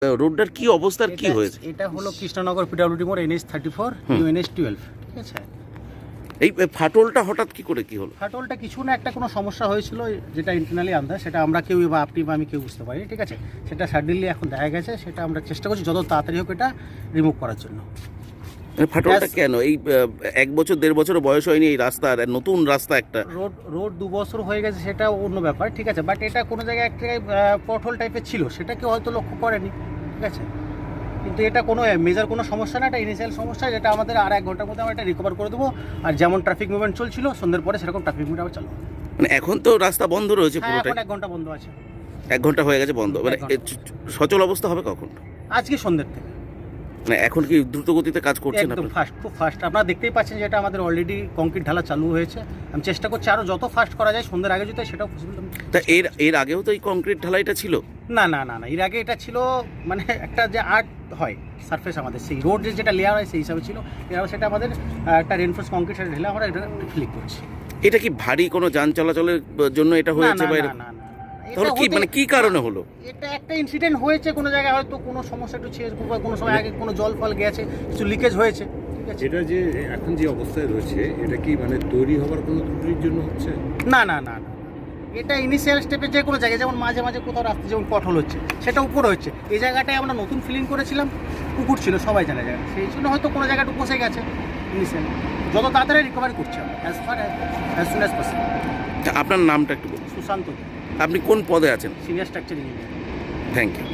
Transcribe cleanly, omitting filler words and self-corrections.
রোডটার কি অবস্থার কি হয়েছে? এটা হলো কৃষ্ণনগর পিডব্লিউডি মোড় NH34 NH12, ঠিক আছে। এই ফাটলটা হঠাৎ কি করে কি হলো? ফাটলটা কিছু না, একটা কোনো সমস্যা হয়েছিল যেটা ইন্টারনালি আন্দাজ, সেটা আমরা কেউ বা আপনি বা আমি কেউ বুঝতে পারি, ঠিক আছে। সেটা সাডেনলি এখন দেখা গেছে, সেটা আমরা চেষ্টা করছি যত তাড়াতাড়ি হোক এটা রিমুভ করার জন্য। ফাটলটা কেন? এই 1 বছর 1.5 বছর বয়স হয়নি এই রাস্তার, নতুন রাস্তা একটা। রোড 2 বছর হয়ে গেছে, সেটা অন্য ব্যাপার, ঠিক আছে। বাট এটা কোনো জায়গায় একটা পটহোল টাইপের ছিল, সেটা কেউ হয়তো লক্ষ্য করেনি, ঠিক আছে। কিন্তু এটা কোনো মেজর কোনো সমস্যা না, এটা ইনিশিয়াল সমস্যা, যেটা আমাদের আর 1 ঘন্টার মধ্যে আমরা এটা রিকভার করে দেবো। আর যেমন ট্রাফিক মুভমেন্ট চলছিল সন্ধ্যের পরে, সেরকম ট্রাফিক মুভমেন্ট আবার চালু হবে। মানে এখন তো রাস্তা বন্ধ রয়েছে হ্যাঁ, পুরোটাই? এখন 1 ঘন্টা বন্ধ আছে। 1 ঘন্টা হয়ে গেছে বন্ধ। মানে 1 ঘন্টা। সচল অবস্থা হবে কখন? আজকে সন্ধ্যের থেকে। মানে এখন কি দ্রুত গতিতে কাজ করছেন একদম আপনারা? ফাস্ট, খুব ফাস্ট। আপনারা দেখতেই পাচ্ছেন যে এটা আমাদের অলরেডি কংক্রিট ঢালা চালু হয়েছে। আমি চেষ্টা করছি আরও যত ফাস্ট করা যায় সন্ধ্যের আগে যদি, সেটাও পসিবল। তা এর আগেও তো এই কংক্রিট ঢালাইটা ছিল? না না না না, এর আগে এটা ছিল মানে একটা যে আর্ট হয় সারফেস আমাদের, সেই রোডের যেটা লেয়ার হয় সেই হিসাবে ছিল। এবার সেটা আমাদের একটা রেনফোর্স কংক্রিট সেটা ঢেলে আমরা এটা ফিলিং করছি। এটা কি ভারী কোনো যান চলাচলের জন্য এটা হয়েছে না বা না এরকম? না না, তাহলে কি মানে কি কারণে হলো? এটা একটা ইনসিডেন্ট হয়েছে, কোনো জায়গায় হয়তো কোনো সমস্যা একটু ছেড়ে, কোনো সময় আগে কোনো জল ফল গেছে, কিছু লিকেজ হয়েছে, ঠিক আছে। এটা যে এখন যে অবস্থায় রয়েছে, এটা কি মানে তৈরি হওয়ার কোনো ত্রুটির জন্য হচ্ছে? না না না না, এটা ইনিশিয়াল স্টেপে যে কোনো জায়গায়, যেমন মাঝে মাঝে কোথাও রাস্তা যেমন পটহোল হচ্ছে, সেটা উপরে হচ্ছে। এই জায়গাটায় আমরা নতুন ফিলিং করেছিলাম, পুকুর ছিল, সবাই জানে জায়গা, সেই জন্য হয়তো কোনো জায়গাটা বসে গেছে ইনিশিয়াল। যত তাড়াতাড়ি রিকভারি করছি আমরা, অ্যাজ সুন অ্যাজ পসিবল। আপনার নামটা একটু বলুন। সুশান্ত, আপনি কোন পদে আছেন? Senior structure engineer. Thank you.